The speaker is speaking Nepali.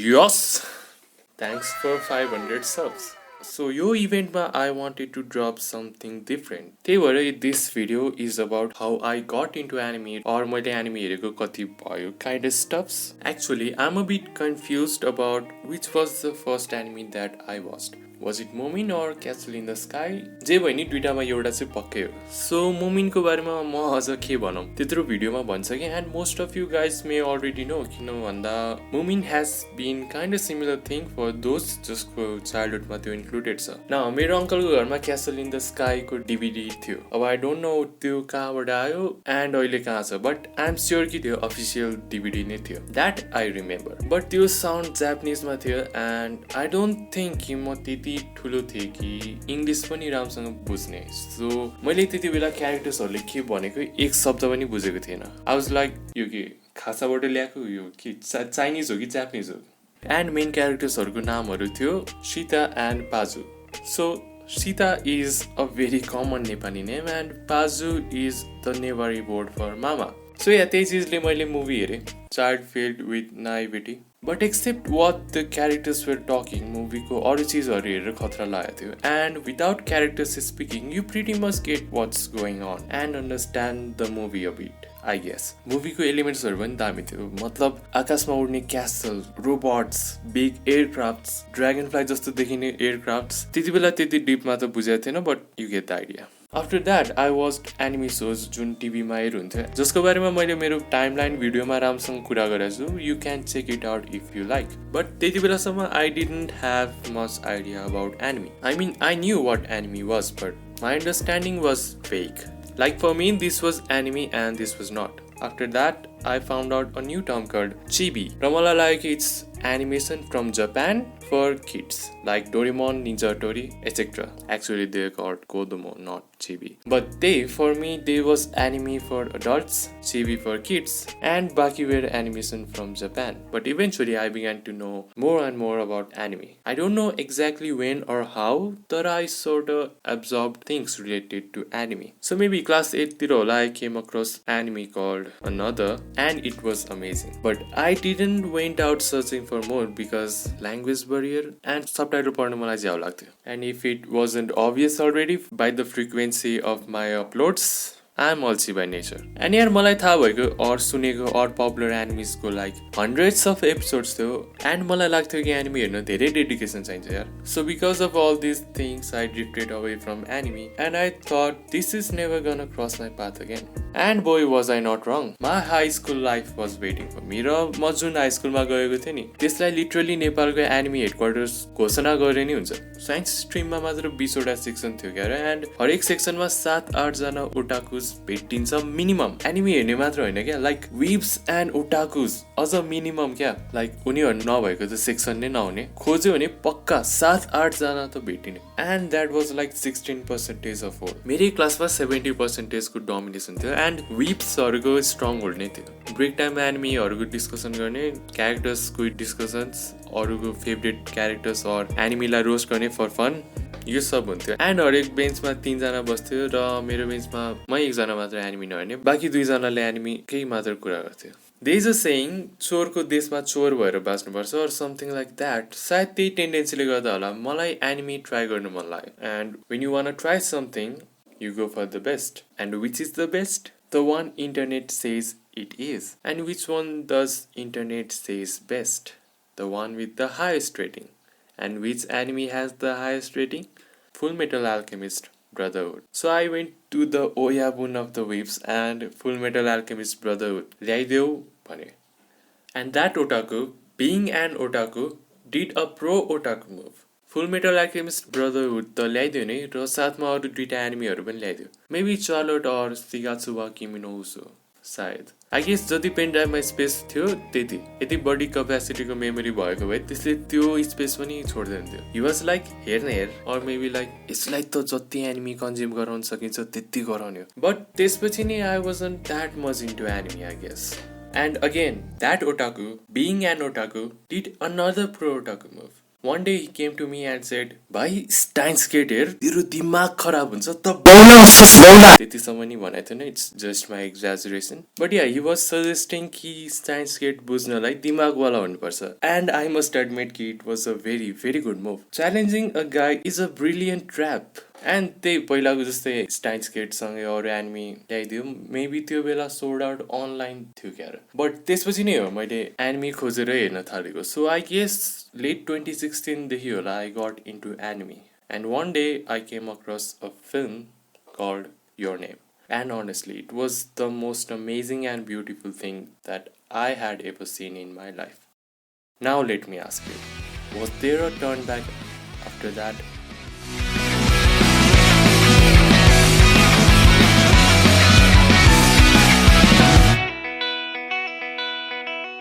Yes! Thanks for 500 subs. So यो इभेन्टमा I wanted to drop something different. त्यही भएर this video is about how I got into anime or मैले anime हेरेको कति भयो kind of stuffs. Actually, I'm a bit confused about which was the first anime that I watched. Was it Moomin or Castle in the Sky? जे भयो नि दुईटामा एउटा चाहिँ पक्कै हो. सो मोमिनको बारेमा म अझ के भनौँ त्यत्रो भिडियोमा भन्छ कि and most of you guys may already know किन भन्दा Moomin has been kind of similar thing for those जसको चाइल्डहुडमा त्यो इन्क्लुडेड छ न. मेरो अङ्कलको घरमा क्यासल इन द स्काईको डिभिडी थियो. अब आई डोन्ट नो त्यो कहाँबाट आयो एन्ड अहिले कहाँ छ, बट आई एम स्योर कि त्यो अफिसियल डिभिडी नै थियो. That I remember. बट त्यो साउन्ड जापानिजमा थियो एन्ड आई डोन्ट थिङ्क कि म त्यति ठुलो थिएँ कि इङ्ग्लिस पनि राम्रोसँग बुझ्ने. सो मैले त्यति बेला क्यारेक्टर्सहरूले के भनेको एक शब्द पनि बुझेको थिएन. आई वाज लाइक यो के खासाबाट ल्याएको यो कि चाइनिज हो कि जापानिज हो. एन्ड मेन क्यारेक्टर्सहरूको नामहरू थियो Sita and Paju. So Sita is a very common Nepali name and Paju is the Nepali word for मामा. सो या त्यही चिजले मैले मुभी हेरेँ child filled with naivety. But except what the characters were talking मुभीको अरू चिजहरू हेरेर खतरा लागेको थियो. And without characters speaking you pretty much get what's going on and understand the movie a bit. I guess मुभीको एलिमेन्ट्सहरू पनि दामी थियो. मतलब आकाशमा उड्ने Castle, robots, big aircrafts, dragon fly जस्तो देखिने एयरक्राफ्ट्स. त्यति बेला त्यति डिपमा त बुझेको थिएन but you get the idea. After that I watch anime shows जुन टिभीमा हेर्नुहुन्थ्यो जसको बारेमा मैले मेरो टाइमलाइन भिडियोमा राम्रोसँग कुरा गरेको छु. You can check it out if you like. But त्यति बेलासम्म I didn't have much idea about anime. I mean I knew what anime was but my understanding was fake. Like for me, this was anime and this was not. After that, I found out a new term called chibi. Ramala like it's animation from Japan for kids, like Doraemon, Ninja Tori, etc. Actually, they're called Kodomo, not chibi. But for me, they was anime for adults, chibi for kids, and baki were animation from Japan. But eventually, I began to know more and more about anime. I don't know exactly when or how, but I sort of absorbed things related to anime. So maybe class 8 tirola, I came across anime called Another, and it was amazing. But I didn't went out searching for more because language barrier and subtitle पढ्न मलाई ज्याउ लाग्थ्यो. And if it wasn't obvious already by the frequency of my uploads, I am also by nature. And यार मलाई थाहा भएको और सुनेको और पपुलर एनिमीजको लाइक hundreds of episodes थियो एन्ड मलाई लाग्थ्यो कि एनिमी हेर्न धेरै डेडिकेसन चाहिन्छ यार. So because of all this things I drifted away from anime and I thought this is never gonna cross my path again. And boy was I not wrong. My high school life was waiting for me. र म जुन हाई स्कुलमा गएको थिएँ नि त्यसलाई लिटरली नेपालको एनिमी हेडक्वार्टर्स घोषणा गरे नि हुन्छ. साइन्स स्ट्रिममा मात्र 20वटा सेक्सन थियो क्या. एन्ड हरेक सेक्सनमा 7-8 जना ओटाकुज भेटिन्छ मिनिमम. एनिमी हेर्ने मात्र होइन क्या, लाइक विब्स एन्ड ओटाकुज अझ मिनिमम क्या. लाइक उनीहरू नभएको त सेक्सन नै नहुने. खोज्यो भने पक्का 7-8 जना त भेटिने. And that was like 16% of whole. मेरै क्लासमा 70% को डोमिनेसन थियो एन्ड विब्सहरूको स्ट्रङ होल्ड नै थियो. ब्रेक टाइम एनिमीहरूको डिस्कसन गर्ने, क्यारेक्टर्सको डिस्कसन्स, अरूको फेभरेट क्यारेक्टर्स और एनिमीलाई रोस्ट गर्ने फर फन, यो सब हुन्थ्यो. एन्ड हरेक बेन्चमा 3 जना बस्थ्यो र मेरो बेन्चमा म 1 जना मात्र एनिमी नहेर्ने, बाँकी 2 जनाले एनिमी केही मात्र कुरा गर्थ्यो. देयर इज अ सेइङ चोरको देशमा चोर भएर बाँच्नुपर्छ और समथिङ लाइक द्याट. सायद त्यही टेन्डेन्सीले गर्दा होला मलाई एनिमी ट्राई गर्नु मन लाग्यो. And when you one try something you go for the best. And which is the best? The one internet says it is. And which one does internet says best? The one with the highest rating. And which anime has the highest rating? Full Metal Alchemist Brotherhood. So I went to the Oyabun of the Weebs and Full Metal Alchemist Brotherhood ल्याइदेऊ भने. And that otaku, being an otaku, did a pro otaku move. Full metal alchemist brotherhood त ल्याइदियो नै र साथमा अरू 2टा एनिमीहरू पनि ल्याइदियो. मेबी चार्लोट और शिगात्सुवा किमी नो उसो सायद. आई गेस जति पेन ड्राइभमा स्पेस थियो त्यति. यति बडी क्यापेसिटीको मेमोरी भएको भए त्यसले त्यो स्पेस पनि छोड्दैन थियो. ही वाज लाइक हेर और मेबी लाइक यसलाई त जति एनिमी कन्ज्युम गराउन सकिन्छ त्यति गराउने. बट त्यसपछि नि I wasn't that much into anime I guess. And again, that otaku, being an otaku, did another pro otaku move. One day he came to me and said, "भाइ Steins Gate हेर, तेरो दिमाग खराब हुन्छ त बौला." त्यतिसम्म नि भनेको थिएन, it's just my exaggeration. But yeah, he was suggesting कि Steins Gate बुझ्नलाई दिमागवाला हुनुपर्छ. And I must admit कि it was a very, very good move. Challenging a guy is a brilliant trap. And त्यही पहिलाको जस्तै स्टाइन्स गेटसँगै अरू एनिमी ल्याइदियो. मेबी त्यो बेला सोल्ड आउट अनलाइन थियो क्यार. बट त्यसपछि नै हो मैले एनिमी खोजेर हेर्न थालेको. सो आई गेस लेट 2016देखि होला I got into anime. And one day I came across a film called your name. And honestly, it was the most amazing and beautiful thing that I had ever seen in my life. Now let me ask you, was there a turn back after that?